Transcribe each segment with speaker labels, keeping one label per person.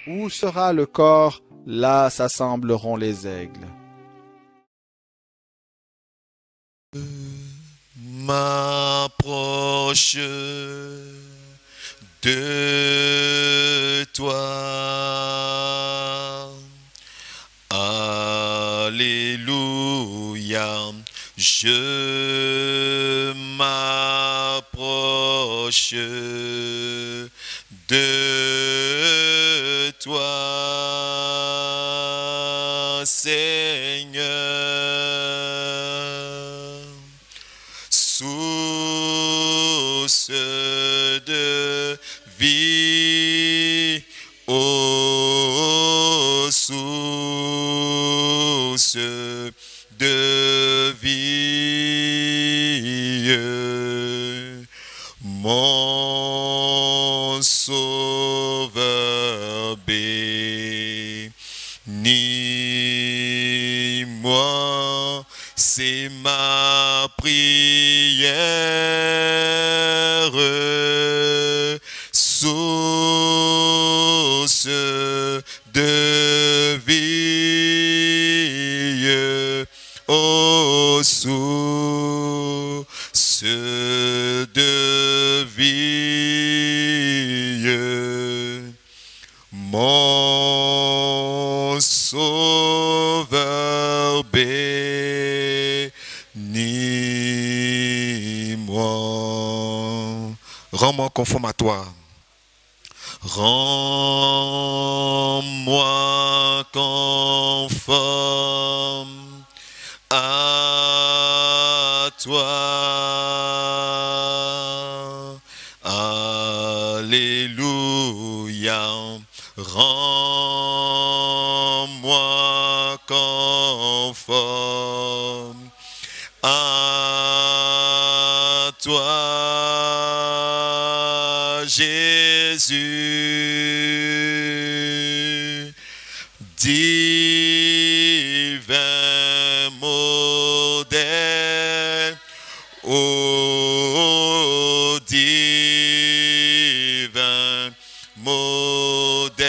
Speaker 1: Où sera le corps, là s'assembleront les aigles.
Speaker 2: M'approche de toi. Alléluia, je m'approche de toi, Seigneur. Source de vie, ô source de vie, mon sauveur bénis-moi, c'est ma prière. Source de vie, ô source de vie, mon sauveur bénis-moi. Rends-moi conforme à toi. Rends-moi conforme à toi. Alléluia. Rends-moi conforme à toi, Jésus, divin modèle, ô divin modèle,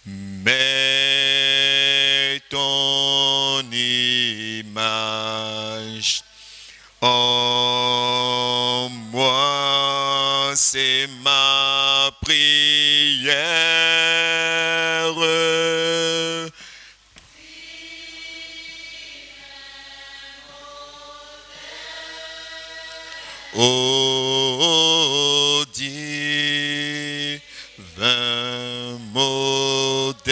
Speaker 2: mets ton image en moi, c'est ma prière. Ô divin modèle,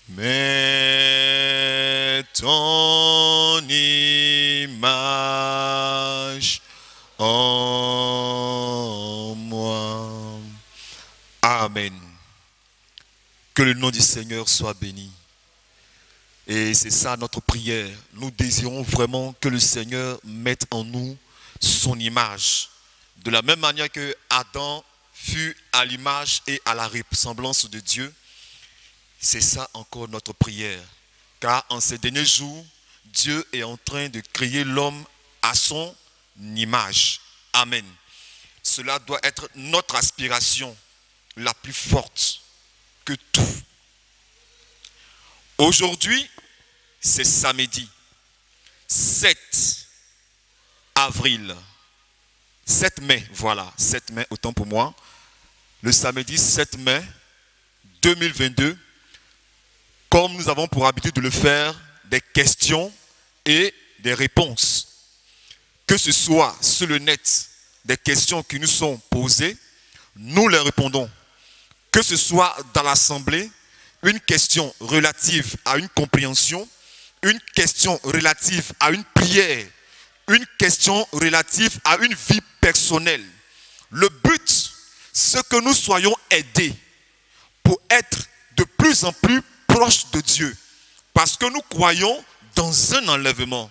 Speaker 2: mets ton image en moi. Amen. Que le nom du Seigneur soit béni. Et c'est ça notre prière. Nous désirons vraiment que le Seigneur mette en nous son image. De la même manière que Adam fut à l'image et à la ressemblance de Dieu, c'est ça encore notre prière. Car en ces derniers jours, Dieu est en train de créer l'homme à son image. Amen. Cela doit être notre aspiration la plus forte que tout. Aujourd'hui, c'est samedi 7 avril. 7 mai, voilà, 7 mai, autant pour moi. Le samedi 7 mai 2022, comme nous avons pour habitude de le faire, des questions et des réponses. Que ce soit sur le net, des questions qui nous sont posées, nous les répondons. Que ce soit dans l'assemblée, une question relative à une compréhension, une question relative à une prière, une question relative à une vie personnelle. Le but, c'est que nous soyons aidés pour être de plus en plus proches de Dieu. Parce que nous croyons dans un enlèvement.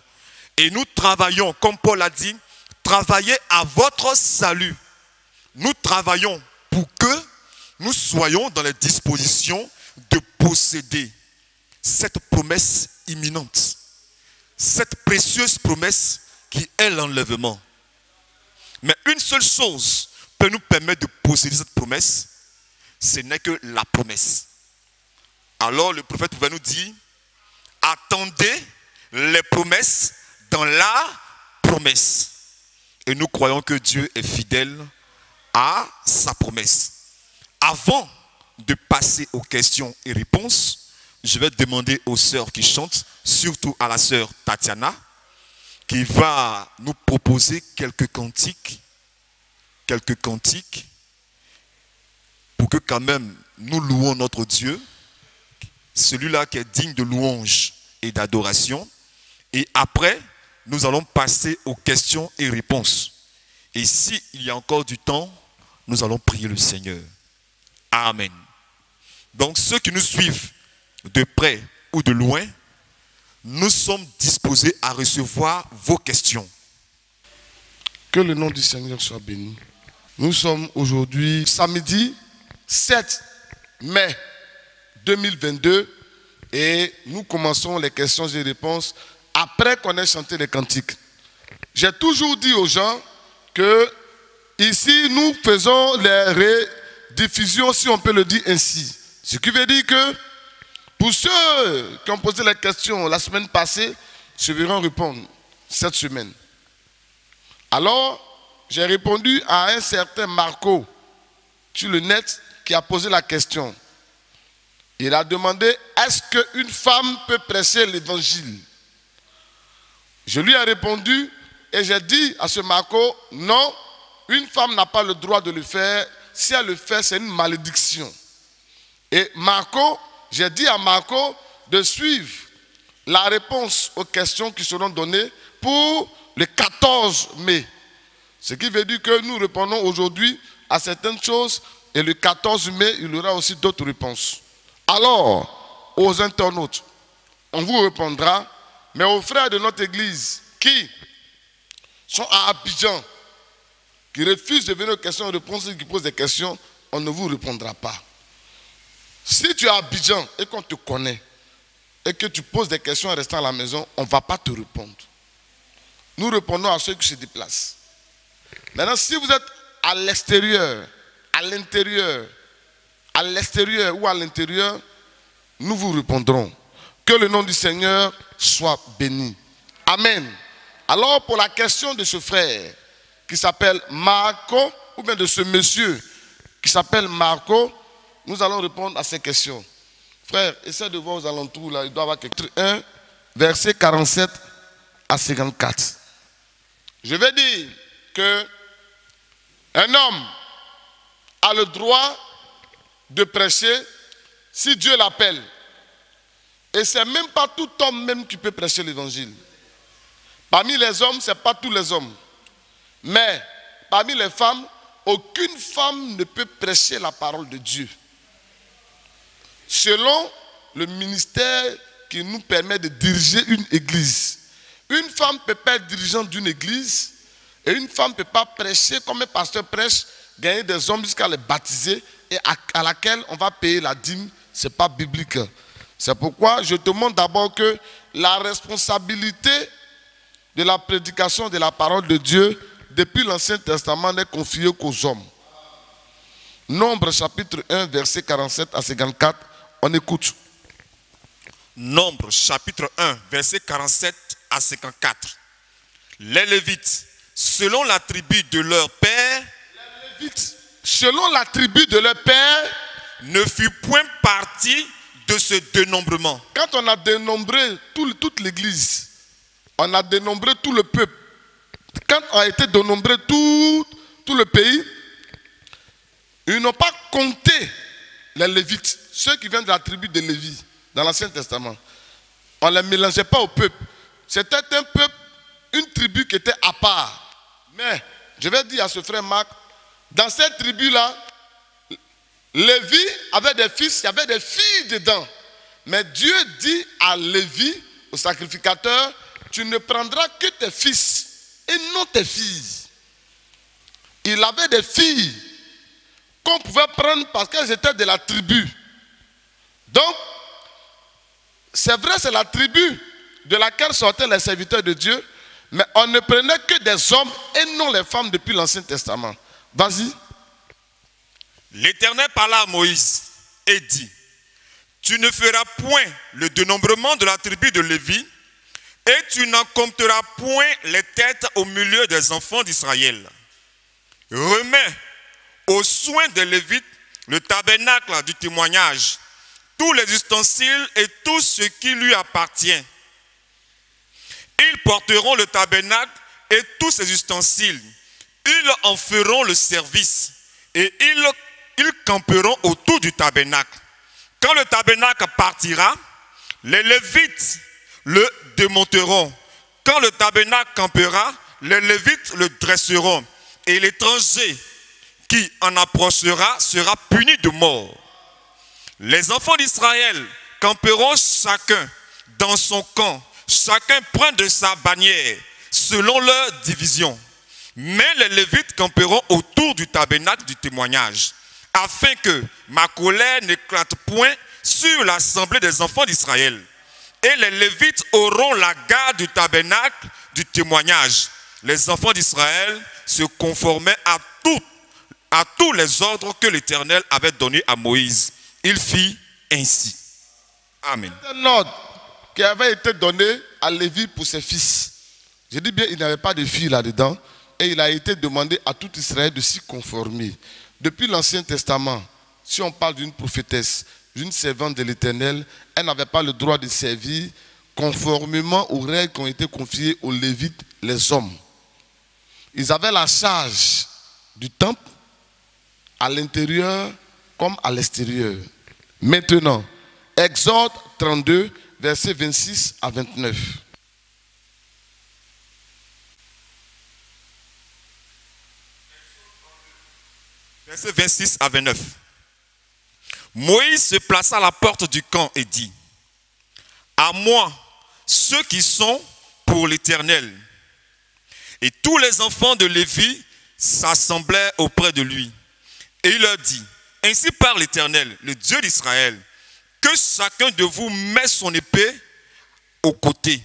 Speaker 2: Et nous travaillons, comme Paul a dit, travaillez à votre salut. Nous travaillons pour que nous soyons dans les dispositions de posséder cette promesse imminente, cette précieuse promesse qui est l'enlèvement. Mais une seule chose peut nous permettre de posséder cette promesse, ce n'est que la promesse. Alors le prophète pouvait nous dire, attendez les promesses dans la promesse. Et nous croyons que Dieu est fidèle à sa promesse. Avant de passer aux questions et réponses, je vais demander aux sœurs qui chantent, surtout à la sœur Tatiana, qui va nous proposer quelques cantiques, pour que quand même nous louons notre Dieu, celui-là qui est digne de louange et d'adoration. Et après, nous allons passer aux questions et réponses. Et s'il y a encore du temps, nous allons prier le Seigneur. Amen. Donc ceux qui nous suivent de près ou de loin, nous sommes disposés à recevoir vos questions.
Speaker 3: Que le nom du Seigneur soit béni. Nous sommes aujourd'hui samedi 7 mai 2022 et nous commençons les questions et réponses après qu'on ait chanté les cantiques. J'ai toujours dit aux gens que ici nous faisons les rediffusions, si on peut le dire ainsi. Ce qui veut dire que pour ceux qui ont posé les questions la semaine passée, je vais en répondre cette semaine. Alors, j'ai répondu à un certain Marco sur le net qui a posé la question. Il a demandé, est-ce qu'une femme peut prêcher l'évangile? Je lui ai répondu et j'ai dit à ce Marco, non, une femme n'a pas le droit de le faire. Si elle le fait, c'est une malédiction. Et Marco, j'ai dit à Marco de suivre la réponse aux questions qui seront données pour le 14 mai. Ce qui veut dire que nous répondons aujourd'hui à certaines choses et le 14 mai, il y aura aussi d'autres réponses. Alors, aux internautes, on vous répondra, mais aux frères de notre église qui sont à Abidjan, qui refusent de venir aux questions et réponses et qui posent des questions, on ne vous répondra pas. Si tu es à Abidjan et qu'on te connaît et que tu poses des questions en restant à la maison, on ne va pas te répondre. Nous répondons à ceux qui se déplacent. Maintenant, si vous êtes à l'extérieur, à l'intérieur, à l'extérieur ou à l'intérieur, nous vous répondrons. Que le nom du Seigneur soit béni. Amen. Alors, pour la question de ce frère qui s'appelle Marco, ou bien de ce monsieur qui s'appelle Marco, nous allons répondre à ces questions. Frère, essaie de voir aux alentours, là, il doit y avoir quelque chose. 1, verset 47 à 54. Je vais dire que un homme a le droit de prêcher si Dieu l'appelle. Et ce n'est même pas tout homme même qui peut prêcher l'évangile. Parmi les hommes, ce n'est pas tous les hommes. Mais parmi les femmes, aucune femme ne peut prêcher la parole de Dieu. Selon le ministère qui nous permet de diriger une église. Une femme ne peut pas être dirigeante d'une église et une femme ne peut pas prêcher comme un pasteur prêche, gagner des hommes jusqu'à les baptiser et à laquelle on va payer la dîme. Ce n'est pas biblique. C'est pourquoi je te montre d'abord que la responsabilité de la prédication de la parole de Dieu depuis l'Ancien Testament n'est confiée qu'aux hommes. Nombre chapitre 1 verset 47 à 54, on écoute.
Speaker 2: Nombre chapitre 1 verset 47 à 54. Les Lévites, selon la tribu de leur père,
Speaker 3: Les Lévites, selon la tribu de leur père,
Speaker 2: ne fut point partie de ce dénombrement.
Speaker 3: Quand on a dénombré toute l'église, on a dénombré tout le peuple. Quand on a été dénombré tout le pays, ils n'ont pas compté les Lévites, ceux qui viennent de la tribu de Lévi, dans l'Ancien Testament. On ne les mélangeait pas au peuple. C'était un peuple, une tribu qui était à part. Mais, je vais dire à ce frère Marc, dans cette tribu-là, Lévi avait des fils, il y avait des filles dedans. Mais Dieu dit à Lévi, au sacrificateur, tu ne prendras que tes fils et non tes filles. Il avait des filles qu'on pouvait prendre parce qu'elles étaient de la tribu. Donc, c'est vrai, c'est la tribu de laquelle sortaient les serviteurs de Dieu, Mais on ne prenait que des hommes et non les femmes depuis l'Ancien Testament. Vas-y.
Speaker 2: L'Éternel parla à Moïse et dit, tu ne feras point le dénombrement de la tribu de Lévi et tu n'en compteras point les têtes au milieu des enfants d'Israël. Remets aux soins des Lévites le tabernacle du témoignage, tous les ustensiles et tout ce qui lui appartient. Ils porteront le tabernacle et tous ses ustensiles. Ils en feront le service et ils camperont autour du tabernacle. Quand le tabernacle partira, les Lévites le démonteront. Quand le tabernacle campera, les Lévites le dresseront. Et l'étranger qui en approchera sera puni de mort. Les enfants d'Israël camperont chacun dans son camp, chacun prend de sa bannière, selon leur division. Mais les Lévites camperont autour du tabernacle du témoignage, afin que ma colère n'éclate point sur l'assemblée des enfants d'Israël. Et les Lévites auront la garde du tabernacle du témoignage. Les enfants d'Israël se conformaient à tous les ordres que l'Éternel avait donnés à Moïse. Il fit ainsi. Amen.
Speaker 3: Un ordre qui avait été donné à Lévi pour ses fils. Je dis bien, il n'avait pas de filles là-dedans. Et il a été demandé à tout Israël de s'y conformer. Depuis l'Ancien Testament, si on parle d'une prophétesse, d'une servante de l'Éternel, elle n'avait pas le droit de servir conformément aux règles qui ont été confiées aux Lévites, les hommes. Ils avaient la charge du temple à l'intérieur comme à l'extérieur. Maintenant, Exode 32, versets 26 à 29.
Speaker 2: Versets 26 à 29. Moïse se plaça à la porte du camp et dit, à moi, ceux qui sont pour l'Éternel. Et tous les enfants de Lévi s'assemblaient auprès de lui. Et il leur dit, ainsi parle l'Éternel, le Dieu d'Israël, que chacun de vous met son épée au côté.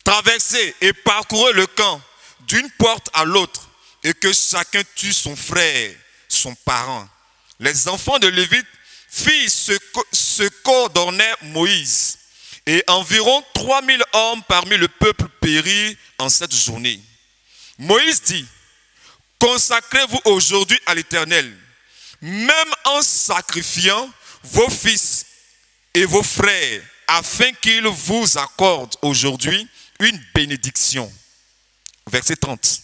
Speaker 2: Traversez et parcourez le camp d'une porte à l'autre, et que chacun tue son frère, son parent. Les enfants de Lévite firent ce qu'ordonnait Moïse. Et environ 3000 hommes parmi le peuple périrent en cette journée. Moïse dit, consacrez-vous aujourd'hui à l'Éternel, même en sacrifiant vos fils et vos frères, afin qu'il vous accorde aujourd'hui une bénédiction. Verset 30.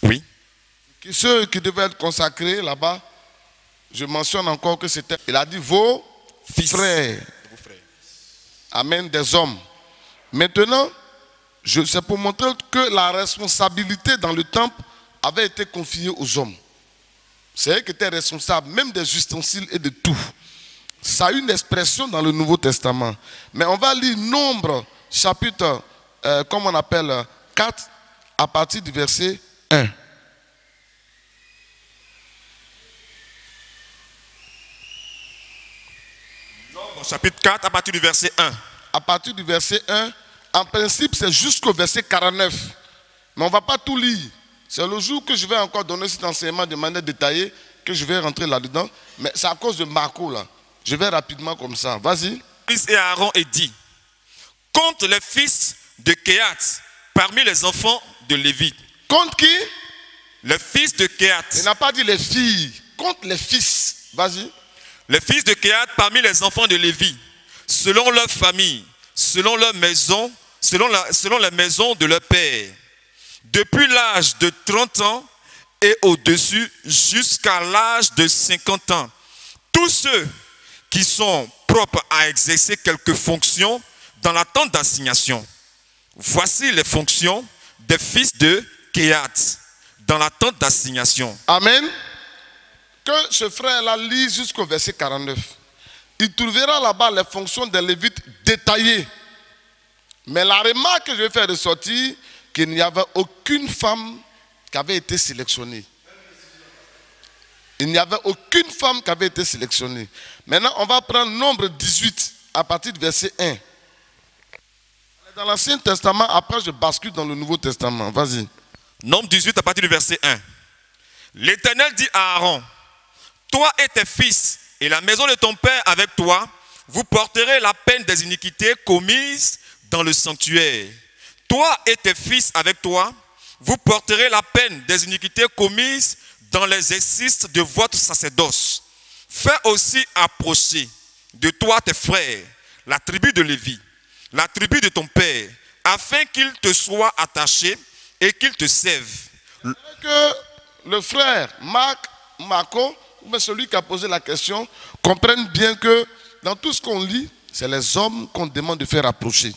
Speaker 2: Oui.
Speaker 3: Ceux qui devaient être consacrés là-bas, je mentionne encore que c'était, il a dit vos
Speaker 2: Fils.
Speaker 3: frères. Amen, des hommes. Maintenant, c'est pour montrer que la responsabilité dans le temple avait été confiée aux hommes. C'est eux qui étaient responsables, même des ustensiles et de tout. Ça a une expression dans le Nouveau Testament. Mais on va lire Nombre, chapitre, comme on appelle, 4, à partir du verset 1.
Speaker 2: Chapitre 4, à partir du verset 1.
Speaker 3: À partir du verset 1, en principe, c'est jusqu'au verset 49. Mais on ne va pas tout lire. C'est le jour que je vais encore donner cet enseignement de manière détaillée que je vais rentrer là-dedans. Mais c'est à cause de Marco, là. Je vais rapidement comme ça. Vas-y.
Speaker 2: Moïse et Aaron et dit, compte les fils de Kehat parmi les enfants de Lévi.
Speaker 3: Compte qui?
Speaker 2: Les fils de Kehat.
Speaker 3: Il n'a pas dit les filles. Compte les fils. Vas-y.
Speaker 2: Les fils de Kehat parmi les enfants de Lévi, selon leur famille, selon leur maison, selon la maison de leur père. Depuis l'âge de 30 ans et au-dessus jusqu'à l'âge de 50 ans. Tous ceux qui sont propres à exercer quelques fonctions dans la tente d'assignation. Voici les fonctions des fils de Kehat dans la tente d'assignation.
Speaker 3: Amen. Que ce frère-là lise jusqu'au verset 49. Il trouvera là-bas les fonctions des Lévites détaillées. Mais la remarque que je vais faire ressortir, qu'il n'y avait aucune femme qui avait été sélectionnée. Il n'y avait aucune femme qui avait été sélectionnée. Maintenant, on va prendre Nombre 18 à partir du verset 1. Dans l'Ancien Testament, après je bascule dans le Nouveau Testament. Vas-y.
Speaker 2: Nombre 18 à partir du verset 1. L'Éternel dit à Aaron, toi et tes fils et la maison de ton père avec toi, vous porterez la peine des iniquités commises dans le sanctuaire. Toi et tes fils avec toi, vous porterez la peine des iniquités commises dans les exercices de votre sacerdoce. Fais aussi approcher de toi tes frères, la tribu de Lévi, la tribu de ton père, afin qu'ils te soient attachés et qu'ils te servent.
Speaker 3: Que le frère Marco, ou celui qui a posé la question, comprenne bien que dans tout ce qu'on lit, c'est les hommes qu'on demande de faire approcher.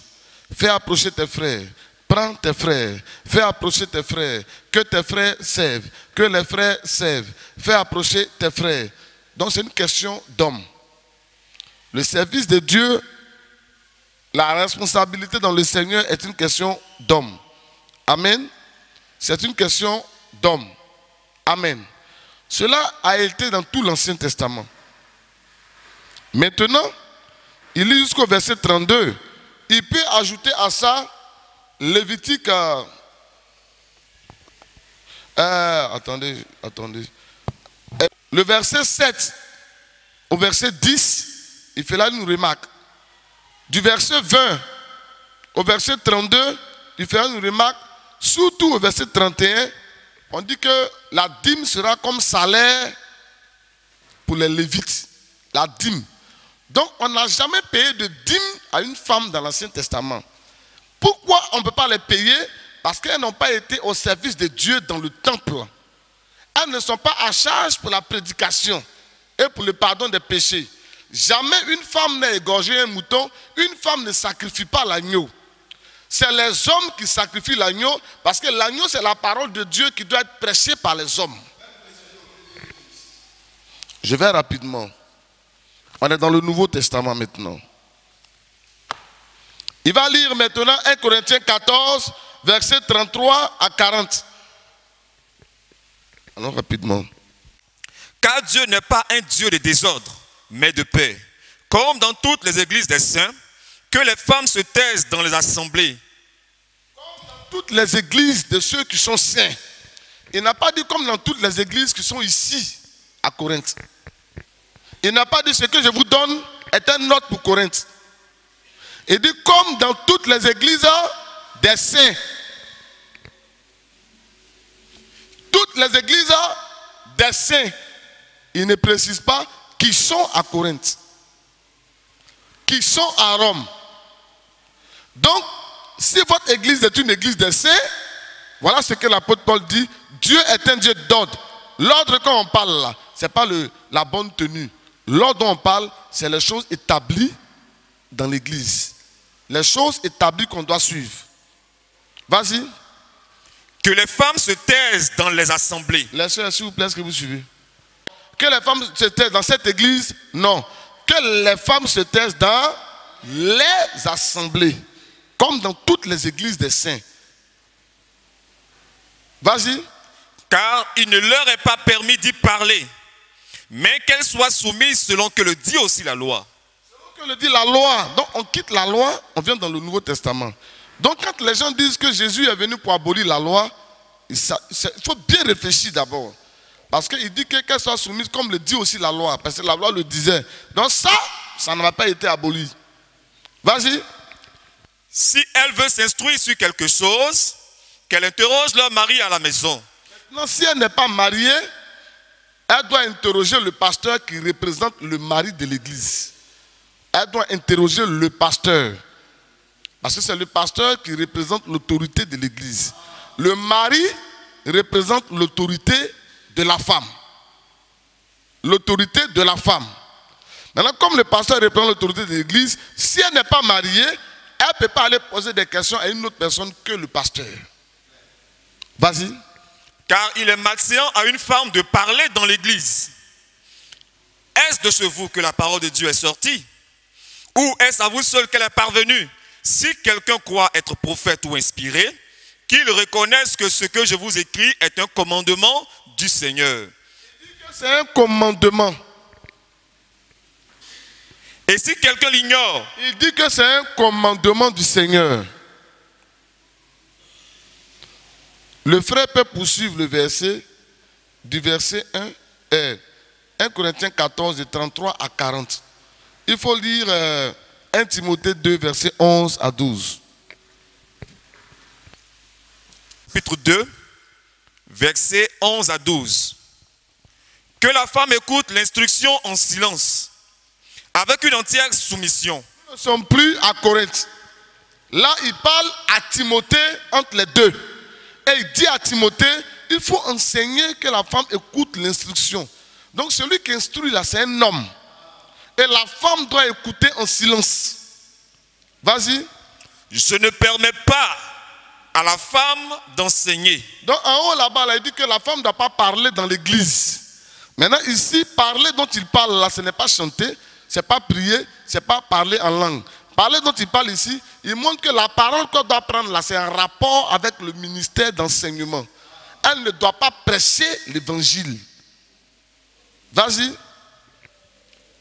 Speaker 3: Fais approcher tes frères. Prends tes frères, fais approcher tes frères, que tes frères servent, que les frères servent. Fais approcher tes frères. Donc c'est une question d'homme. Le service de Dieu, la responsabilité dans le Seigneur est une question d'homme. Amen. C'est une question d'homme. Amen. Cela a été dans tout l'Ancien Testament. Maintenant, il lit jusqu'au verset 32. Il peut ajouter à ça Lévitique, attendez. Le verset 7 au verset 10, il fait là une remarque. Du verset 20 au verset 32, il fait une remarque. Surtout au verset 31, on dit que la dîme sera comme salaire pour les Lévites. La dîme. Donc on n'a jamais payé de dîme à une femme dans l'Ancien Testament. Pourquoi on ne peut pas les payer? Parce qu'elles n'ont pas été au service de Dieu dans le temple. Elles ne sont pas à charge pour la prédication et pour le pardon des péchés. Jamais une femme n'a égorgé un mouton, une femme ne sacrifie pas l'agneau. C'est les hommes qui sacrifient l'agneau parce que l'agneau c'est la parole de Dieu qui doit être prêchée par les hommes. Je vais rapidement. On est dans le Nouveau Testament maintenant. Il va lire maintenant 1 Corinthiens 14, versets 33 à 40. Allons rapidement.
Speaker 2: Car Dieu n'est pas un Dieu de désordre, mais de paix. Comme dans toutes les églises des saints, que les femmes se taisent dans les assemblées.
Speaker 3: Comme dans toutes les églises de ceux qui sont saints. Il n'a pas dit comme dans toutes les églises qui sont ici, à Corinthe. Il n'a pas dit ce que je vous donne est un note pour Corinthe. Il dit comme dans toutes les églises des saints. Toutes les églises des saints. Il ne précise pas qui sont à Corinthe. Qui sont à Rome. Donc, si votre église est une église des saints, voilà ce que l'apôtre Paul dit. Dieu est un Dieu d'ordre. L'ordre quand on parle là, ce n'est pas la bonne tenue. L'ordre dont on parle, c'est les choses établies dans l'église. Les choses établies qu'on doit suivre. Vas-y.
Speaker 2: Que les femmes se taisent dans les assemblées.
Speaker 3: Les soeurs, s'il vous plaît, est-ce que vous suivez? Que les femmes se taisent dans cette église? Non. Que les femmes se taisent dans les assemblées. Comme dans toutes les églises des saints. Vas-y.
Speaker 2: Car il ne leur est pas permis d'y parler, mais qu'elles soient soumises selon que le dit aussi la loi.
Speaker 3: Selon que le dit la loi. Donc on quitte la loi, on vient dans le Nouveau Testament. Donc quand les gens disent que Jésus est venu pour abolir la loi, il faut bien réfléchir d'abord. Parce qu'il dit qu'elles soient soumises comme le dit aussi la loi. Parce que la loi le disait. Donc ça n'a pas été aboli. Vas-y.
Speaker 2: Si elle veut s'instruire sur quelque chose, qu'elle interroge leur mari à la maison.
Speaker 3: Maintenant, si elle n'est pas mariée, elle doit interroger le pasteur qui représente le mari de l'église. Elle doit interroger le pasteur. Parce que c'est le pasteur qui représente l'autorité de l'église. Le mari représente l'autorité de la femme. L'autorité de la femme. Maintenant, comme le pasteur représente l'autorité de l'église, si elle n'est pas mariée, elle ne peut pas aller poser des questions à une autre personne que le pasteur. Vas-y.
Speaker 2: Car il est malséant à une femme de parler dans l'église. Est-ce de chez vous que la parole de Dieu est sortie? Ou est-ce à vous seul qu'elle est parvenue? Si quelqu'un croit être prophète ou inspiré, qu'il reconnaisse que ce que je vous écris est un commandement du Seigneur.
Speaker 3: C'est un commandement.
Speaker 2: Et si quelqu'un l'ignore,
Speaker 3: il dit que c'est un commandement du Seigneur. Le frère peut poursuivre le verset du verset 1 Corinthiens 14, de 33 à 40. Il faut lire 1 Timothée 2, verset 11 à 12.
Speaker 2: Chapitre 2, versets 11 à 12. Que la femme écoute l'instruction en silence, avec une entière soumission.
Speaker 3: Nous ne sommes plus à Corinthe. Là, il parle à Timothée entre les deux. Et il dit à Timothée, il faut enseigner que la femme écoute l'instruction. Donc celui qui instruit là, c'est un homme. Et la femme doit écouter en silence. Vas-y.
Speaker 2: Je ne permets pas à la femme d'enseigner.
Speaker 3: Donc en haut là-bas, là, il dit que la femme ne doit pas parler dans l'église. Maintenant ici, parler dont il parle là, ce n'est pas chanter, ce n'est pas prier, ce n'est pas parler en langue. Parler dont il parle ici, il montre que la parole qu'on doit prendre là, c'est un rapport avec le ministère d'enseignement. Elle ne doit pas prêcher l'évangile. Vas-y.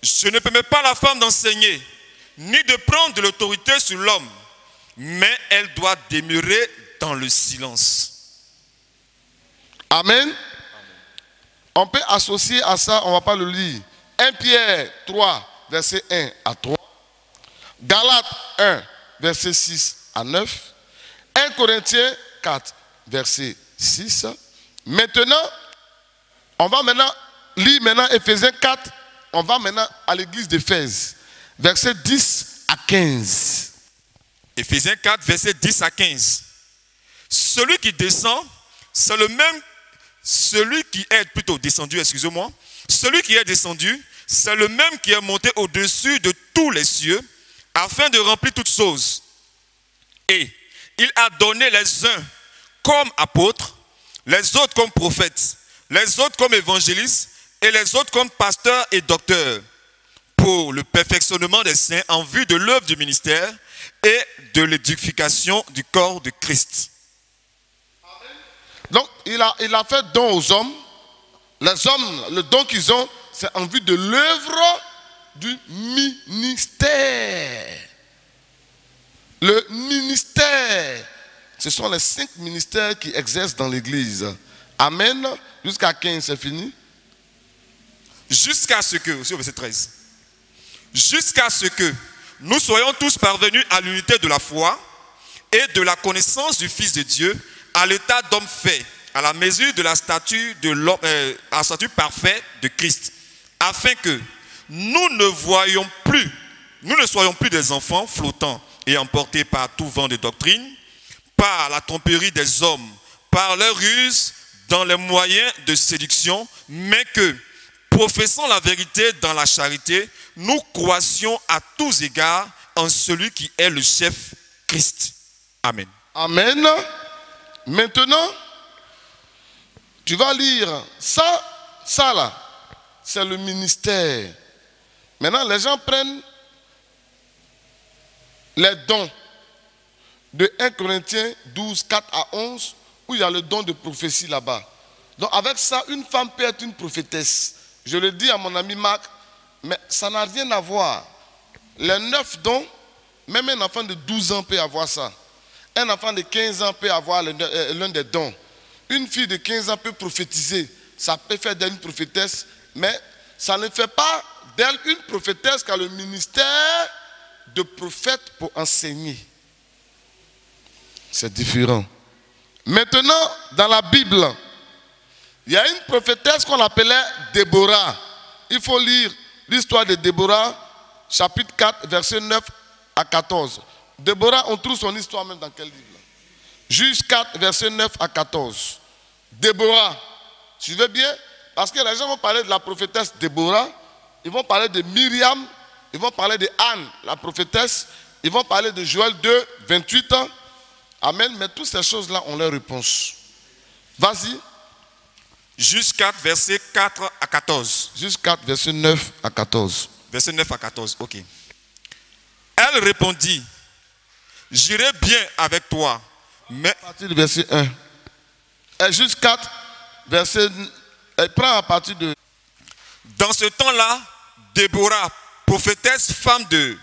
Speaker 2: Je ne permets pas à la femme d'enseigner, ni de prendre de l'autorité sur l'homme, mais elle doit demeurer dans le silence.
Speaker 3: Amen. On peut associer à ça, on ne va pas le lire. 1 Pierre 3, verset 1 à 3. Galates 1, verset 6 à 9. 1 Corinthiens 4, verset 6. Maintenant, on va maintenant lire Éphésiens 4. On va maintenant à l'église d'Éphèse, verset 10 à 15.
Speaker 2: Éphésiens 4, verset 10 à 15. Celui qui descend, c'est le même, celui qui est plutôt descendu, excusez-moi. Celui qui est descendu, c'est le même qui est monté au-dessus de tous les cieux, afin de remplir toutes choses. Et il a donné les uns comme apôtres, les autres comme prophètes, les autres comme évangélistes, et les autres comme pasteurs et docteurs, pour le perfectionnement des saints en vue de l'œuvre du ministère et de l'édification du corps de Christ.
Speaker 3: Donc, il a fait don aux hommes. Les hommes, le don qu'ils ont, c'est en vue de l'œuvre du ministère. Le ministère, ce sont les 5 ministères qui exercent dans l'église. Amen. Jusqu'à 15, c'est fini.
Speaker 2: Jusqu'à ce que, aussi au verset 13, jusqu'à ce que nous soyons tous parvenus à l'unité de la foi et de la connaissance du Fils de Dieu, à l'état d'homme fait, à la mesure de la stature de l'homme, à la stature parfaite de Christ, afin que nous ne soyons plus des enfants flottants et emportés par tout vent de doctrine, par la tromperie des hommes, par leur ruse dans les moyens de séduction, mais que, professant la vérité dans la charité, nous croissions à tous égards en celui qui est le chef, Christ. Amen.
Speaker 3: Amen. Maintenant, tu vas lire ça là, c'est le ministère. Maintenant, les gens prennent les dons de 1 Corinthiens 12, 4 à 11, où il y a le don de prophétie là-bas. Donc avec ça, une femme peut être une prophétesse. Je le dis à mon ami Marc, mais ça n'a rien à voir. Les 9 dons, même un enfant de 12 ans peut avoir ça. Un enfant de 15 ans peut avoir l'un des dons. Une fille de 15 ans peut prophétiser. Ça peut faire d'elle une prophétesse, mais ça ne fait pas d'elle une prophétesse qui a le ministère de prophète pour enseigner. C'est différent. Maintenant, dans la Bible, il y a une prophétesse qu'on appelait Déborah. Il faut lire l'histoire de Déborah, chapitre 4, verset 9 à 14. Déborah, on trouve son histoire même dans quel livre? Juge 4, verset 9 à 14. Déborah, suivez bien, parce que les gens vont parler de la prophétesse Déborah, ils vont parler de Myriam, ils vont parler de Anne, la prophétesse, ils vont parler de Joël 2, 28 ans. Amen, mais toutes ces choses-là ont leur réponse. Vas-y.
Speaker 2: Juge 4, verset 4 à 14.
Speaker 3: Juge 4, verset 9 à 14.
Speaker 2: Verset 9 à 14, ok. Elle répondit, j'irai bien avec toi, mais...
Speaker 3: À partir du verset 1. Et juge 4, verset... Elle prend à partir de...
Speaker 2: Dans ce temps-là, Déborah, prophétesse, femme de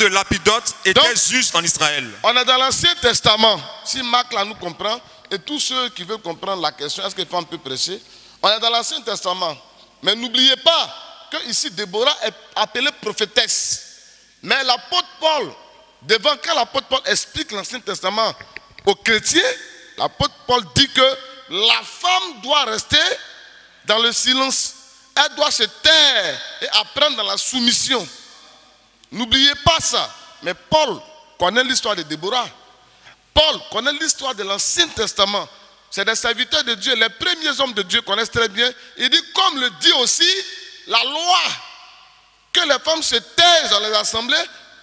Speaker 2: Lapidote, était
Speaker 3: Donc,
Speaker 2: juge en Israël.
Speaker 3: On est dans l'Ancien Testament. Si Marc là nous comprend, et tous ceux qui veulent comprendre la question, est-ce que les femmes peuvent prêcher? On est dans l'Ancien Testament. Mais n'oubliez pas que ici Déborah est appelée prophétesse. Mais l'apôtre Paul, quand l'apôtre Paul explique l'Ancien Testament aux chrétiens, l'apôtre Paul dit que la femme doit rester dans le silence. Elle doit se taire et apprendre dans la soumission. N'oubliez pas ça. Mais Paul connaît l'histoire de Déborah. Paul connaît l'histoire de l'Ancien Testament. C'est des serviteurs de Dieu. Les premiers hommes de Dieu connaissent très bien. Il dit, comme le dit aussi la loi, que les femmes se taisent dans les assemblées,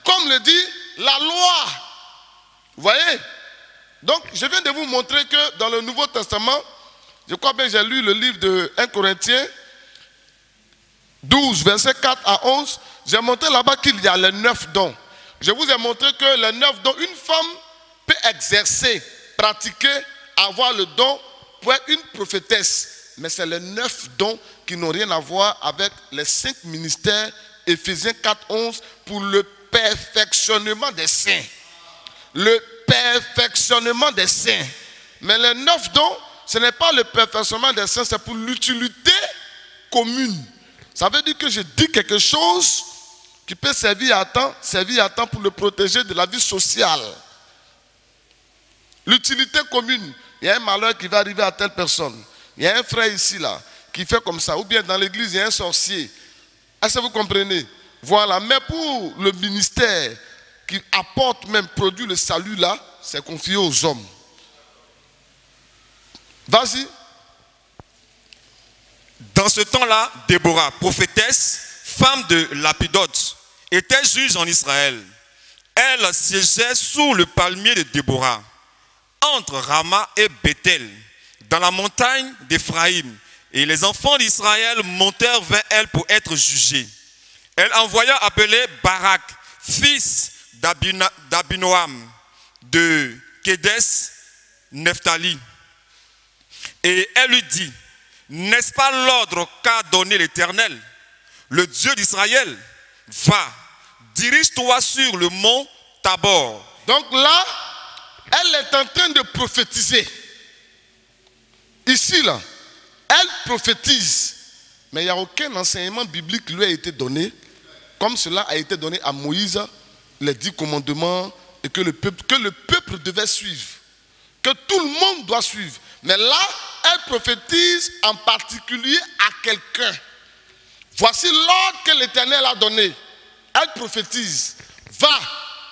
Speaker 3: comme le dit la loi. Vous voyez? Donc, je viens de vous montrer que dans le Nouveau Testament, je crois bien que j'ai lu le livre de 1 Corinthiens 12, versets 4 à 11. J'ai montré là-bas qu'il y a les 9 dons. Je vous ai montré que les 9 dons, une femme peut exercer, pratiquer, avoir le don pour être une prophétesse. Mais c'est les 9 dons qui n'ont rien à voir avec les 5 ministères, Éphésiens 4, 11, pour le perfectionnement des saints. Le perfectionnement des saints. Mais les 9 dons, ce n'est pas le perfectionnement des saints, c'est pour l'utilité commune. Ça veut dire que je dis quelque chose qui peut servir à temps pour le protéger de la vie sociale. L'utilité commune. Il y a un malheur qui va arriver à telle personne. Il y a un frère ici là qui fait comme ça. Ou bien dans l'église, il y a un sorcier. Est-ce que vous comprenez? Voilà. Mais pour le ministère qui apporte même, produit le salut là, c'est confié aux hommes. Vas-y.
Speaker 2: Dans ce temps-là, Déborah, prophétesse, femme de Lapidote, était juge en Israël. Elle siégeait sous le palmier de Déborah, entre Rama et Bethel, dans la montagne d'Éphraïm. Et les enfants d'Israël montèrent vers elle pour être jugés. Elle envoya appeler Barak, fils d'Abinoam, de Kédes, Nephtali. Et elle lui dit, n'est-ce pas l'ordre qu'a donné l'Éternel, le Dieu d'Israël? Va, dirige-toi sur le mont Tabor.
Speaker 3: Donc là, elle est en train de prophétiser. Ici, là, elle prophétise. Mais il n'y a aucun enseignement biblique qui lui a été donné, comme cela a été donné à Moïse, les 10 commandements, et que le peuple devait suivre. Que tout le monde doit suivre. Mais là, elle prophétise en particulier à quelqu'un. Voici l'ordre que l'Éternel a donné. Elle prophétise. Va,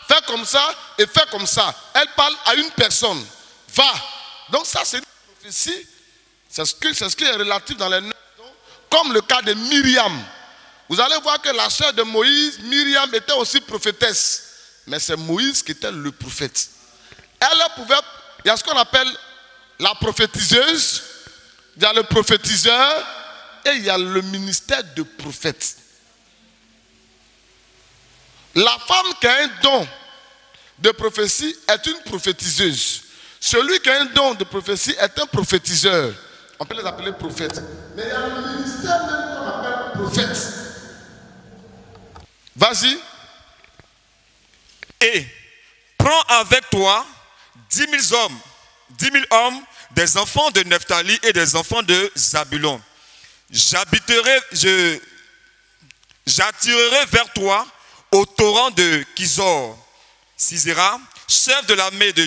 Speaker 3: fais comme ça et fais comme ça. Elle parle à une personne. Va. Donc ça, c'est une prophétie. C'est ce qui est relatif dans les 9 dons. Comme le cas de Myriam. Vous allez voir que la sœur de Moïse, Myriam, était aussi prophétesse. Mais c'est Moïse qui était le prophète. Elle pouvait... Il y a ce qu'on appelle la prophétiseuse, il y a le prophétiseur et il y a le ministère de prophète. La femme qui a un don de prophétie est une prophétiseuse. Celui qui a un don de prophétie est un prophétiseur. On peut les appeler prophètes. Mais il y a le ministère même qu'on appelle prophète. Vas-y.
Speaker 2: Et prends avec toi 10 000 hommes, des enfants de Nephtali et des enfants de Zabulon. J'attirerai vers toi au torrent de Kizor, Sisera, chef de l'armée de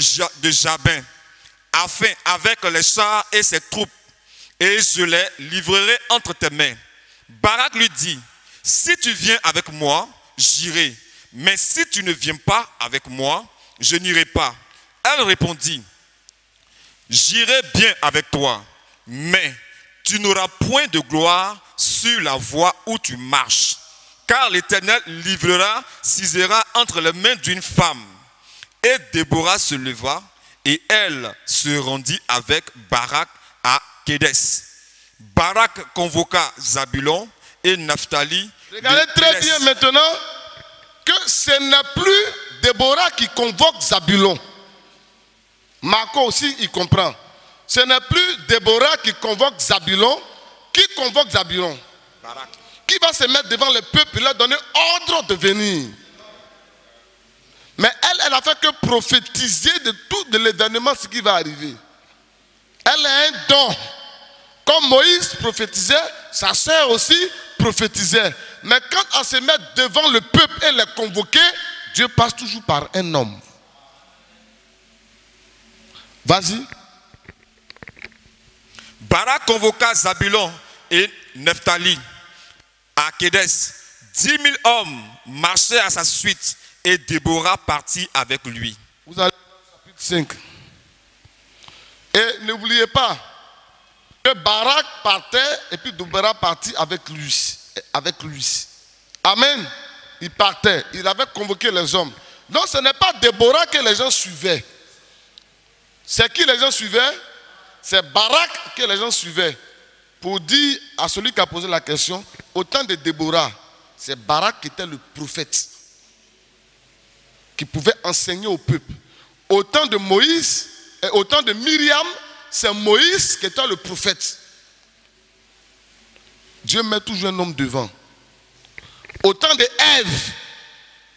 Speaker 2: Jabin, afin avec les chars et ses troupes, et je les livrerai entre tes mains. Barak lui dit, si tu viens avec moi, j'irai, mais si tu ne viens pas avec moi, je n'irai pas. Elle répondit, j'irai bien avec toi, mais tu n'auras point de gloire sur la voie où tu marches, car l'Éternel livrera Sisera entre les mains d'une femme. Et Déborah se leva, et elle se rendit avec Barak à Kédes. Barak convoqua Zabulon et Naphtali.
Speaker 3: Regardez très bien maintenant que ce n'est plus Déborah qui convoque Zabulon. Marco aussi, il comprend. Ce n'est plus Déborah qui convoque Zabulon. Qui convoque Zabulon? qui va se mettre devant le peuple et leur donner ordre de venir. Mais elle n'a fait que prophétiser de tout de l'événement, ce qui va arriver. Elle a un don. Comme Moïse prophétisait, sa sœur aussi prophétisait. Mais quand elle se met devant le peuple et les convoquer, Dieu passe toujours par un homme. Vas-y.
Speaker 2: Barak convoqua Zabulon et Nephtali à Kédes. 10 000 hommes marchaient à sa suite et Déborah partit avec lui.
Speaker 3: Vous allez au chapitre 5. Et n'oubliez pas que Barak partait et puis Déborah partit avec lui. Amen. Il partait. Il avait convoqué les hommes. Donc ce n'est pas Déborah que les gens suivaient. C'est qui les gens suivaient? C'est Barak que les gens suivaient. Pour dire à celui qui a posé la question, au temps de Déborah, c'est Barak qui était le prophète, qui pouvait enseigner au peuple. Au temps de Moïse et au temps de Myriam, c'est Moïse qui était le prophète. Dieu met toujours un homme devant. Au temps de Ève,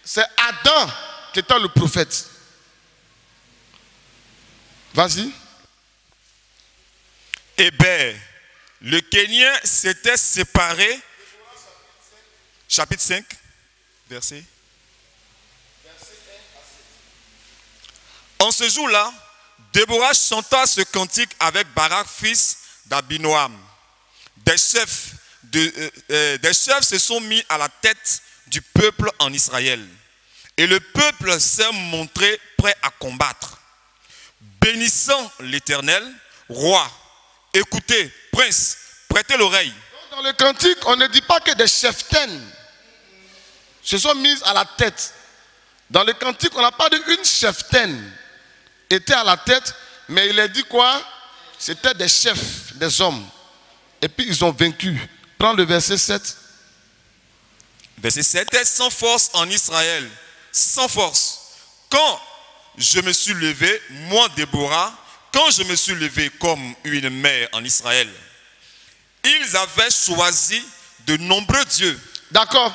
Speaker 3: c'est Adam qui était le prophète. Vas-y.
Speaker 2: Héber, le Kénien s'était séparé. Chapitre 5, verset. En ce jour-là, Déborah chanta ce cantique avec Barak, fils d'Abinoam. Des chefs se sont mis à la tête du peuple en Israël. Et le peuple s'est montré prêt à combattre. Bénissant l'Éternel, roi, écoutez, prince, prêtez l'oreille.
Speaker 3: Dans le cantique, on ne dit pas que des cheftaines se sont mises à la tête. Dans le cantique, on n'a pas dit une cheftaine était à la tête, mais il a dit quoi? C'était des chefs, des hommes. Et puis ils ont vaincu. Prends le verset 7.
Speaker 2: Verset 7. C'était sans force en Israël, sans force. Quand je me suis levé, moi Déborah, quand je me suis levé comme une mère en Israël, ils avaient choisi de nombreux dieux.
Speaker 3: D'accord.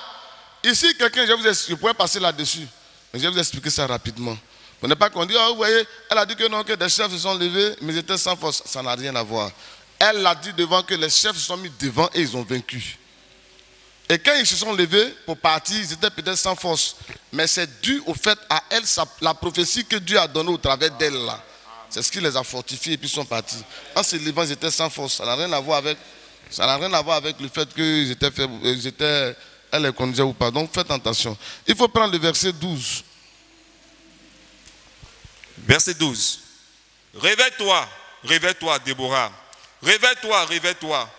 Speaker 3: Ici, quelqu'un, je pourrais passer là-dessus, mais je vais vous expliquer ça rapidement. Ce n'est pas qu'on dit, oh, vous voyez, elle a dit que non, que des chefs se sont levés, mais ils étaient sans force. Ça n'a rien à voir. Elle a dit devant que les chefs se sont mis devant et ils ont vaincu. Et quand ils se sont levés pour partir, ils étaient peut-être sans force. Mais c'est dû au fait à elle, la prophétie que Dieu a donnée au travers d'elle là. C'est ce qui les a fortifiés et puis ils sont partis. En se levant, ils étaient sans force. Ça n'a rien à voir avec, le fait qu'ils étaient faibles, elle les conduisait ou pas. Donc faites attention. Il faut prendre le verset 12.
Speaker 2: Verset 12. Réveille-toi, réveille-toi, Déborah. Réveille-toi, réveille-toi.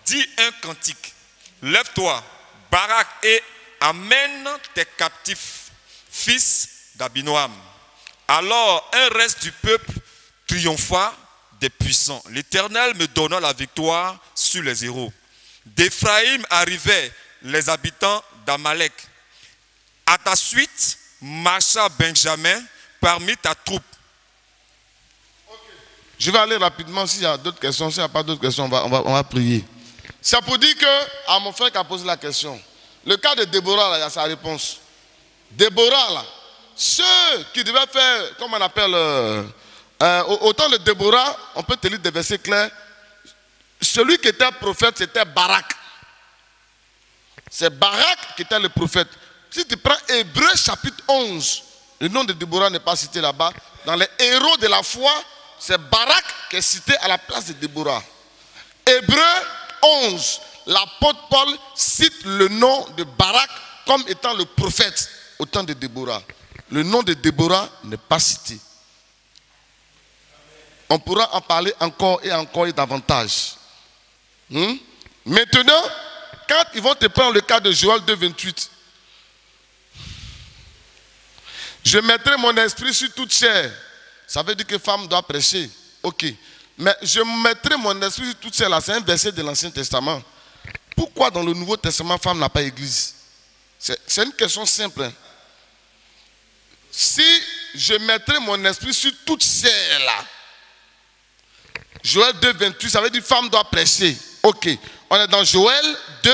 Speaker 2: Dis un cantique. Lève-toi, Barak, et amène tes captifs, fils d'Abinoam. Alors un reste du peuple triompha des puissants. L'Éternel me donna la victoire sur les héros. D'Éphraïm arrivaient les habitants d'Amalek. À ta suite marcha Benjamin parmi ta troupe.
Speaker 3: Je vais aller rapidement. S'il y a d'autres questions, s'il n'y a pas d'autres questions, on va prier. C'est pour dire que, à mon frère qui a posé la question, le cas de Déborah, là, il y a sa réponse. Déborah, là, ceux qui devaient faire, comment on appelle, au temps de Déborah, on peut te lire des versets clairs. Celui qui était prophète, c'était Barak. C'est Barak qui était le prophète. Si tu prends Hébreux chapitre 11, le nom de Déborah n'est pas cité là-bas. Dans les héros de la foi, c'est Barak qui est cité à la place de Déborah. Hébreux 11, l'apôtre Paul cite le nom de Barak comme étant le prophète au temps de Déborah. Le nom de Déborah n'est pas cité. On pourra en parler encore et davantage. Maintenant, quand ils vont te prendre le cas de Joël 2, 28, je mettrai mon esprit sur toute chair. Ça veut dire que femme doit prêcher. Ok. Mais je mettrai mon esprit sur toute chair. Là, c'est un verset de l'Ancien Testament. Pourquoi dans le Nouveau Testament, femme n'a pas église? C'est une question simple. Hein. Si je mettrai mon esprit sur toute chair là, Joël 2, 28, ça veut dire femme doit prêcher. Ok, on est dans Joël 2,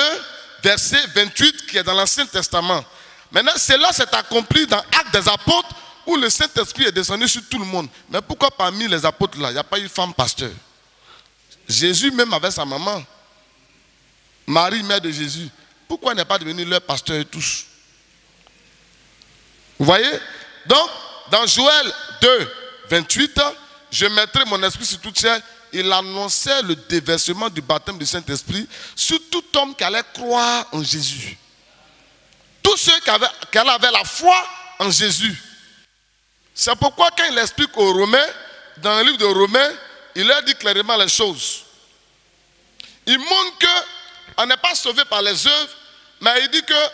Speaker 3: verset 28, qui est dans l'Ancien Testament. Maintenant, cela s'est accompli dans Actes des Apôtres, où le Saint-Esprit est descendu sur tout le monde. Mais pourquoi parmi les apôtres là, il n'y a pas eu femme pasteur? Jésus même avec sa maman, Marie, mère de Jésus, pourquoi n'est pas devenu leur pasteur tous? Vous voyez? Donc, dans Joël 2, 28, je mettrai mon esprit sur toute chair. Il annonçait le déversement du baptême du Saint-Esprit sur tout homme qui allait croire en Jésus. Tous ceux qui avaient la foi en Jésus. C'est pourquoi quand il explique aux Romains, dans le livre de Romains, il leur dit clairement les choses. Il montre qu'on n'est pas sauvé par les œuvres, mais il dit que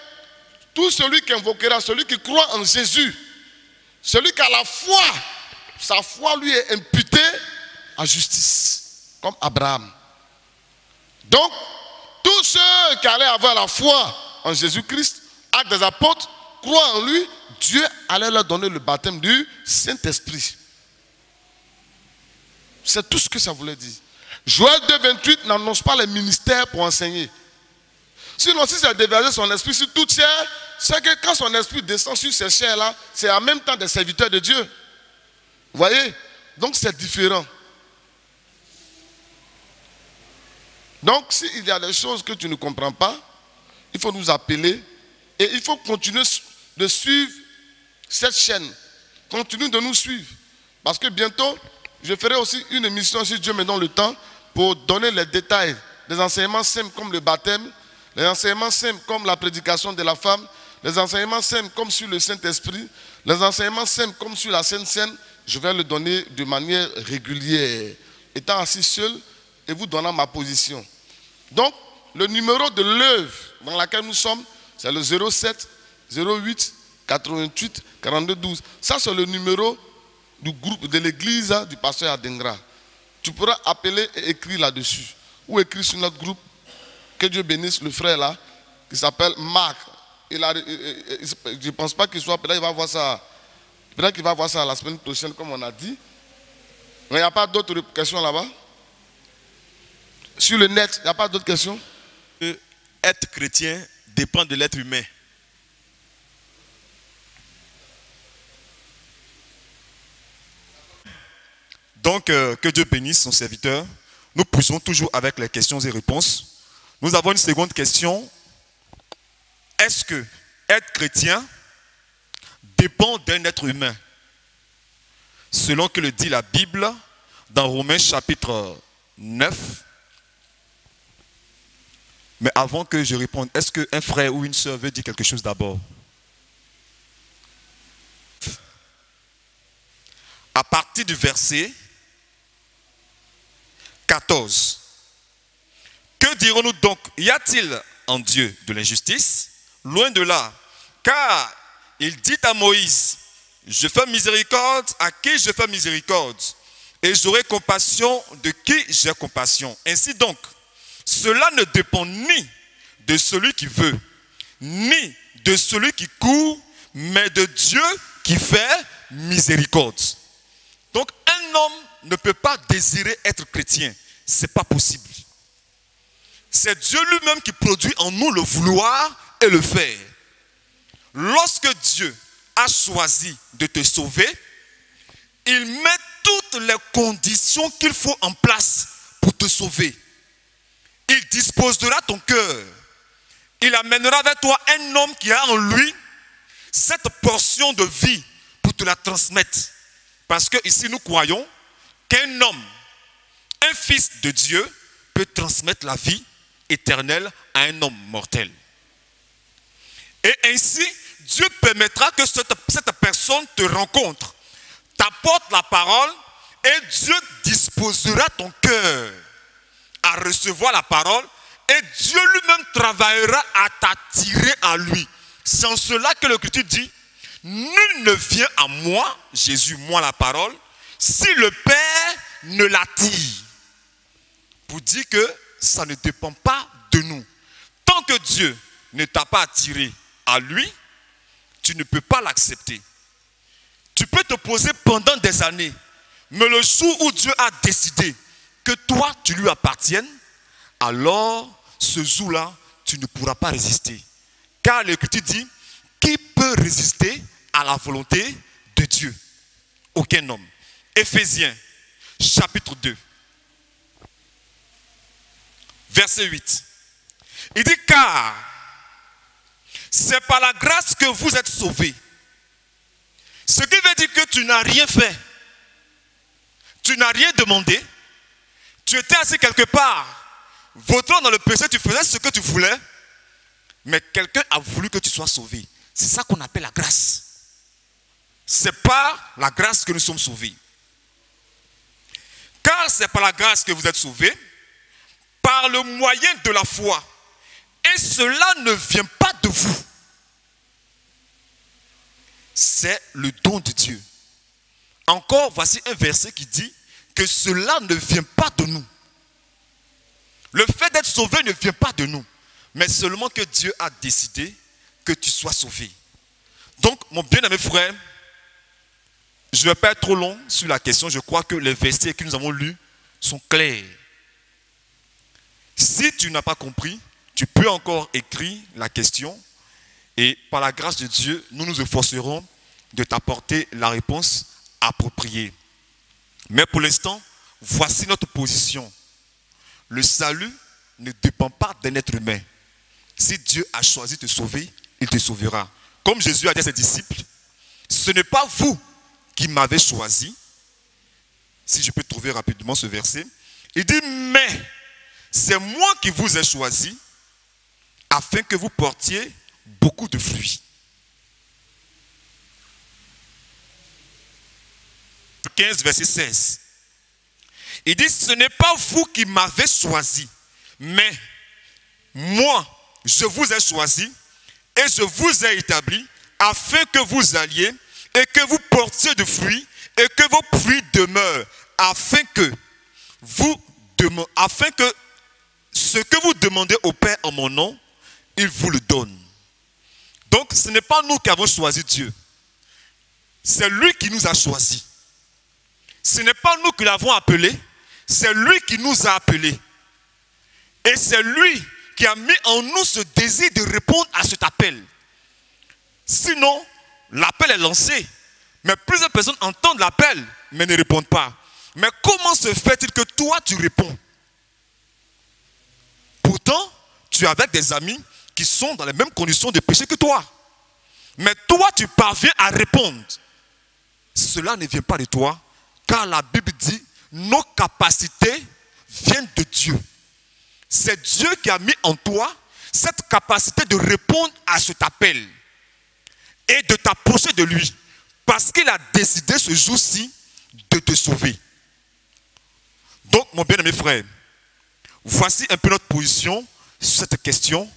Speaker 3: tout celui qui invoquera, celui qui croit en Jésus, celui qui a la foi, sa foi lui est imputée à justice, comme Abraham. Donc, tous ceux qui allaient avoir la foi en Jésus-Christ, Actes des Apôtres, croient en lui, Dieu allait leur donner le baptême du Saint-Esprit. C'est tout ce que ça voulait dire. Joël 2, 28 n'annonce pas les ministères pour enseigner. Sinon, si ça déversait son esprit sur toute chair, c'est que quand son esprit descend sur ces chairs-là, c'est en même temps des serviteurs de Dieu. Vous voyez? Donc c'est différent. Donc s'il y a des choses que tu ne comprends pas, il faut nous appeler et il faut continuer de suivre cette chaîne. Continue de nous suivre. Parce que bientôt, je ferai aussi une émission, si Dieu me donne le temps, pour donner les détails des enseignements simples comme le baptême, les enseignements simples comme la prédication de la femme, les enseignements simples comme sur le Saint-Esprit, les enseignements simples comme sur la Sainte Seine. Je vais le donner de manière régulière, étant assis seul et vous donnant ma position. Donc, le numéro de l'œuvre dans laquelle nous sommes, c'est le 07 08 88 42 12. Ça, c'est le numéro du groupe de l'église du pasteur Adengra. Tu pourras appeler et écrire là-dessus. Ou écrire sur notre groupe. Que Dieu bénisse le frère là, qui s'appelle Marc. Je ne pense pas qu'il soit. Peut-être qu'il va voir ça. Peut-être qu'il va voir ça la semaine prochaine, comme on a dit. Mais il n'y a pas d'autres questions là-bas? Sur le net, il n'y a pas d'autres questions?
Speaker 2: Être chrétien dépend de l'être humain. Donc, que Dieu bénisse son serviteur. Nous poussons toujours avec les questions et réponses. Nous avons une seconde question. Est-ce que être chrétien dépend d'un être humain? Selon que le dit la Bible, dans Romains chapitre 9. Mais avant que je réponde, est-ce qu'un frère ou une sœur veut dire quelque chose d'abord? À partir du verset 14. Que dirons-nous donc? Y a-t-il en Dieu de l'injustice? Loin de là. Car il dit à Moïse, je fais miséricorde à qui je fais miséricorde, et j'aurai compassion de qui j'ai compassion. Ainsi donc, cela ne dépend ni de celui qui veut, ni de celui qui court, mais de Dieu qui fait miséricorde. Donc un homme ne peut pas désirer être chrétien. Ce n'est pas possible. C'est Dieu lui-même qui produit en nous le vouloir et le faire. Lorsque Dieu a choisi de te sauver, il met toutes les conditions qu'il faut en place pour te sauver. Il disposera ton cœur. Il amènera vers toi un homme qui a en lui cette portion de vie pour te la transmettre. Parce que ici nous croyons qu'un homme, un fils de Dieu, peut transmettre la vie éternelle à un homme mortel. Et ainsi, Dieu permettra que cette personne te rencontre, t'apporte la parole et Dieu disposera ton cœur à recevoir la parole et Dieu lui-même travaillera à t'attirer à lui. C'est en cela que l'Écriture dit, nul ne vient à moi, Jésus, moi la parole, si le Père ne l'attire. Pour dire que ça ne dépend pas de nous. Tant que Dieu ne t'a pas attiré à lui, tu ne peux pas l'accepter. Tu peux te poser pendant des années, mais le jour où Dieu a décidé que toi, tu lui appartiennes, alors ce jour-là, tu ne pourras pas résister. Car l'Écriture dit, qui peut résister à la volonté de Dieu? Aucun homme. Éphésiens, chapitre 2, verset 8. Il dit, car c'est par la grâce que vous êtes sauvés. Ce qui veut dire que tu n'as rien fait. Tu n'as rien demandé. Tu étais assis quelque part. Vautrant dans le péché, tu faisais ce que tu voulais. Mais quelqu'un a voulu que tu sois sauvé. C'est ça qu'on appelle la grâce. C'est par la grâce que nous sommes sauvés. Car c'est par la grâce que vous êtes sauvés, par le moyen de la foi. Et cela ne vient pas de vous. C'est le don de Dieu. Encore, voici un verset qui dit que cela ne vient pas de nous. Le fait d'être sauvé ne vient pas de nous, mais seulement que Dieu a décidé que tu sois sauvé. Donc, mon bien-aimé frère, je ne vais pas être trop long sur la question. Je crois que les versets que nous avons lus sont clairs. Si tu n'as pas compris, tu peux encore écrire la question et par la grâce de Dieu, nous nous efforcerons de t'apporter la réponse appropriée. Mais pour l'instant, voici notre position. Le salut ne dépend pas d'un être humain. Si Dieu a choisi de te sauver, il te sauvera. Comme Jésus a dit à ses disciples, ce n'est pas vous qui m'avez choisi. Si je peux trouver rapidement ce verset. Il dit, mais c'est moi qui vous ai choisi afin que vous portiez beaucoup de fruits. 15, verset 16. Il dit, ce n'est pas vous qui m'avez choisi, mais moi, je vous ai choisi et je vous ai établi afin que vous alliez et que vous portiez de fruits et que vos fruits demeurent, afin que ce que vous demandez au Père en mon nom, il vous le donne. Donc, ce n'est pas nous qui avons choisi Dieu. C'est lui qui nous a choisis. Ce n'est pas nous qui l'avons appelé, c'est lui qui nous a appelés. Et c'est lui qui a mis en nous ce désir de répondre à cet appel. Sinon, l'appel est lancé, mais plusieurs personnes entendent l'appel, mais ne répondent pas. Mais comment se fait-il que toi, tu réponds? Pourtant, tu es avec des amis qui sont dans les mêmes conditions de péché que toi. Mais toi, tu parviens à répondre. Cela ne vient pas de toi, car la Bible dit, nos capacités viennent de Dieu. C'est Dieu qui a mis en toi cette capacité de répondre à cet appel et de t'approcher de lui, parce qu'il a décidé ce jour-ci de te sauver. Donc, mon bien-aimé frère, voici un peu notre position sur cette question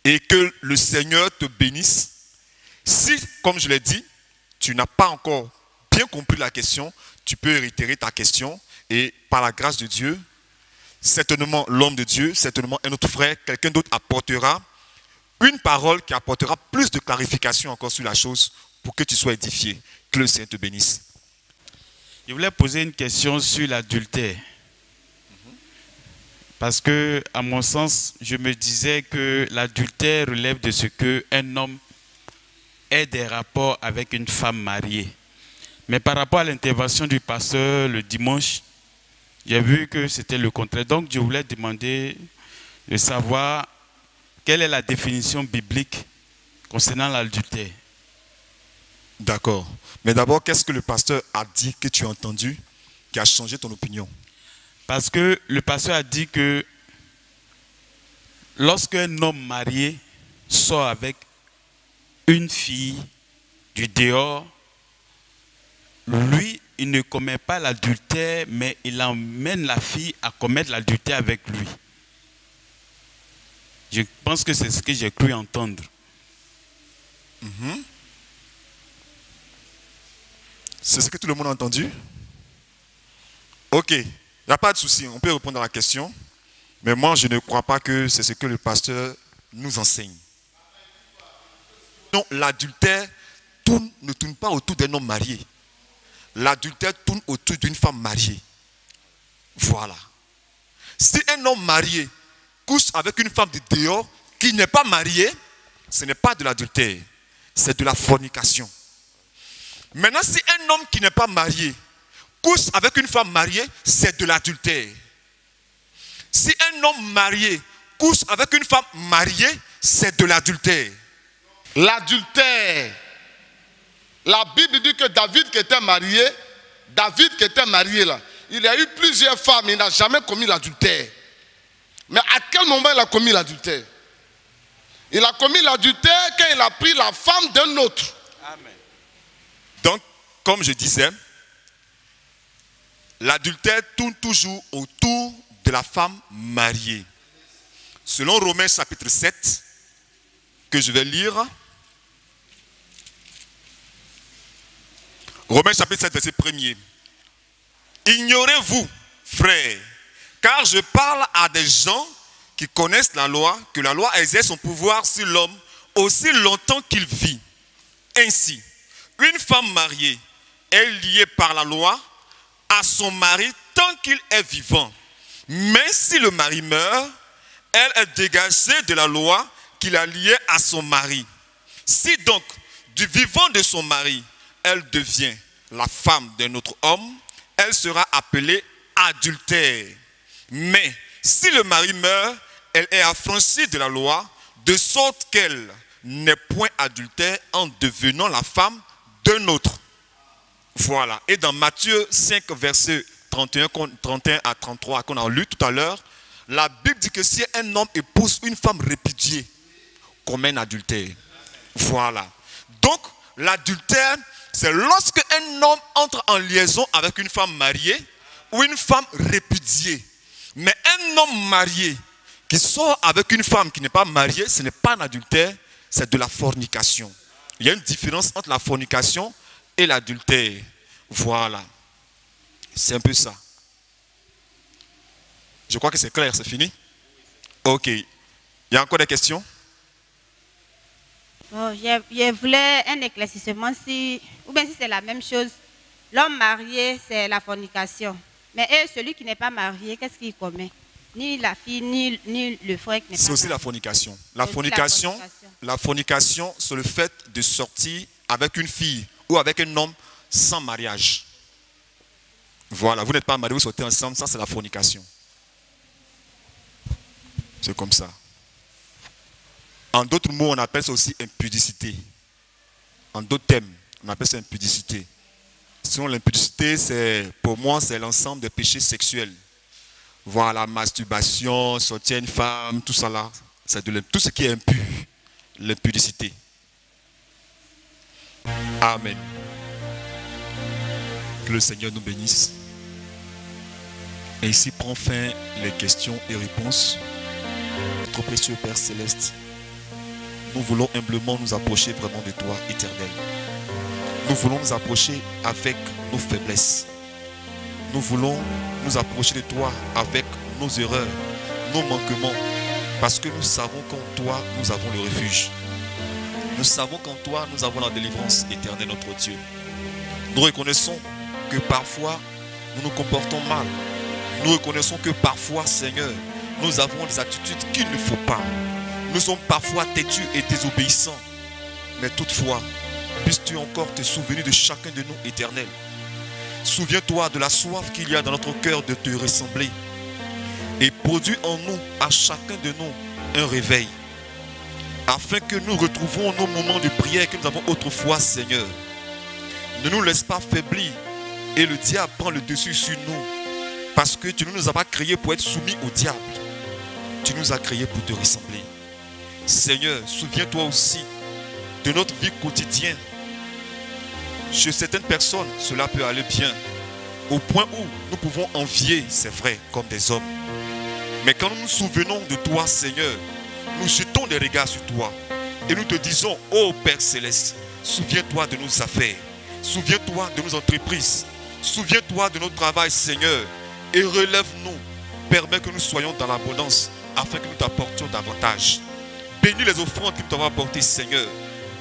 Speaker 2: et que le Seigneur te bénisse. Si, comme je l'ai dit, tu n'as pas encore bien compris la question, tu peux réitérer ta question et par la grâce de Dieu, certainement l'homme de Dieu, certainement un autre frère, quelqu'un d'autre apportera une parole qui apportera plus de clarification encore sur la chose pour que tu sois édifié. Que le Seigneur te bénisse.
Speaker 4: Je voulais poser une question sur l'adultère. Parce que, à mon sens, je me disais que l'adultère relève de ce qu'un homme ait des rapports avec une femme mariée. Mais par rapport à l'intervention du pasteur le dimanche, j'ai vu que c'était le contraire. Donc, je voulais demander de savoir quelle est la définition biblique concernant l'adultère.
Speaker 2: D'accord. Mais d'abord, qu'est-ce que le pasteur a dit que tu as entendu qui a changé ton opinion?
Speaker 4: Parce que le pasteur a dit que lorsqu'un homme marié sort avec une fille du dehors, lui, il ne commet pas l'adultère, mais il emmène la fille à commettre l'adultère avec lui. Je pense que c'est ce que j'ai cru entendre.
Speaker 2: C'est ce que tout le monde a entendu? Ok. Il n'y a pas de souci, on peut répondre à la question. Mais moi, je ne crois pas que c'est ce que le pasteur nous enseigne. Non, l'adultère ne tourne pas autour d'un homme marié. L'adultère tourne autour d'une femme mariée. Voilà. Si un homme marié couche avec une femme de dehors qui n'est pas mariée, ce n'est pas de l'adultère, c'est de la fornication. Maintenant, si un homme qui n'est pas marié couche avec une femme mariée, c'est de l'adultère. Si un homme marié couche avec une femme mariée, c'est de l'adultère.
Speaker 3: L'adultère. La Bible dit que David qui était marié là, il a eu plusieurs femmes, il n'a jamais commis l'adultère. Mais à quel moment il a commis l'adultère? Il a commis l'adultère quand il a pris la femme d'un autre.
Speaker 2: Amen. Donc, comme je disais, l'adultère tourne toujours autour de la femme mariée. Selon Romains chapitre 7, que je vais lire. Romains chapitre 7, verset 1er. Ignorez-vous, frères, car je parle à des gens qui connaissent la loi, que la loi exerce son pouvoir sur l'homme aussi longtemps qu'il vit. Ainsi, une femme mariée est liée par la loi à son mari tant qu'il est vivant. Mais si le mari meurt, elle est dégagée de la loi qui l'a liée à son mari. Si donc, du vivant de son mari, elle devient la femme d'un autre homme, elle sera appelée adultère. Mais si le mari meurt, elle est affranchie de la loi, de sorte qu'elle n'est point adultère en devenant la femme d'un autre. Voilà. Et dans Matthieu 5, versets 31 à 33, qu'on a lu tout à l'heure, la Bible dit que si un homme épouse une femme répudiée, commet un adultère. Voilà. Donc, l'adultère, c'est lorsque un homme entre en liaison avec une femme mariée ou une femme répudiée. Mais un homme marié qui sort avec une femme qui n'est pas mariée, ce n'est pas un adultère, c'est de la fornication. Il y a une différence entre la fornication et l'adultère. Voilà. C'est un peu ça. Je crois que c'est clair, c'est fini? Ok. Il y a encore des questions?
Speaker 5: Bon, je voulais un éclaircissement ou bien si c'est la même chose. L'homme marié, c'est la fornication. Mais celui qui n'est pas marié, qu'est-ce qu'il commet? Ni la fille, ni le frère qui n'est pas marié. C'est
Speaker 2: aussi la fornication. La fornication, c'est le fait de sortir avec une fille ou avec un homme sans mariage. Voilà, vous n'êtes pas mariés, vous sortez ensemble, ça c'est la fornication. C'est comme ça. En d'autres mots, on appelle ça aussi impudicité. En d'autres termes, on appelle ça impudicité. Sinon, l'impudicité, pour moi, c'est l'ensemble des péchés sexuels. Voilà, masturbation, sortir une femme, tout ça là. C'est tout ce qui est impur. L'impudicité. Amen. Que le Seigneur nous bénisse. Et ici prend fin les questions et réponses. Notre précieux Père Céleste, nous voulons humblement nous approcher vraiment de toi, Éternel. Nous voulons nous approcher avec nos faiblesses. Nous voulons nous approcher de toi avec nos erreurs, nos manquements. Parce que nous savons qu'en toi, nous avons le refuge. Nous savons qu'en toi, nous avons la délivrance, Éternel notre Dieu. Nous reconnaissons que parfois, nous nous comportons mal. Nous reconnaissons que parfois, Seigneur, nous avons des attitudes qu'il ne faut pas. Nous sommes parfois têtus et désobéissants. Mais toutefois, puisses-tu encore te souvenir de chacun de nous, Éternel. Souviens-toi de la soif qu'il y a dans notre cœur de te ressembler. Et produis en nous, à chacun de nous, un réveil. Afin que nous retrouvions nos moments de prière que nous avons autrefois, Seigneur. Ne nous laisse pas faiblir et le diable prend le dessus sur nous. Parce que tu ne nous as pas créés pour être soumis au diable. Tu nous as créés pour te ressembler. Seigneur, souviens-toi aussi de notre vie quotidienne. Chez certaines personnes, cela peut aller bien. Au point où nous pouvons envier, c'est vrai, comme des hommes. Mais quand nous nous souvenons de toi, Seigneur, nous jetons des regards sur toi. Et nous te disons, ô Père Céleste, souviens-toi de nos affaires. Souviens-toi de nos entreprises. Souviens-toi de notre travail, Seigneur. Et relève-nous. Permets que nous soyons dans l'abondance afin que nous t'apportions davantage. Bénis les offrandes que nous t'avons apportées, Seigneur.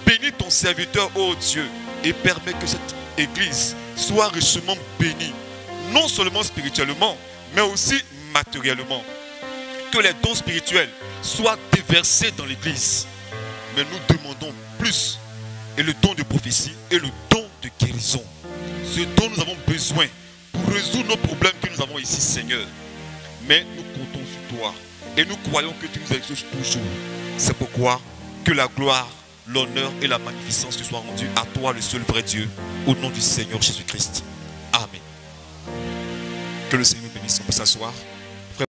Speaker 2: Bénis ton serviteur, ô Dieu. Et permets que cette église soit richement bénie. Non seulement spirituellement, mais aussi matériellement. que les dons spirituels soient déversés dans l'église. Mais nous demandons plus. Et le don de prophétie et le don de guérison. Ce dont nous avons besoin pour résoudre nos problèmes que nous avons ici, Seigneur. Mais nous comptons sur toi. Et nous croyons que tu nous exauces toujours. C'est pourquoi que la gloire, l'honneur et la magnificence te soient rendues à toi, le seul vrai Dieu, au nom du Seigneur Jésus-Christ. Amen. Que le Seigneur nous bénisse. On peut s'asseoir.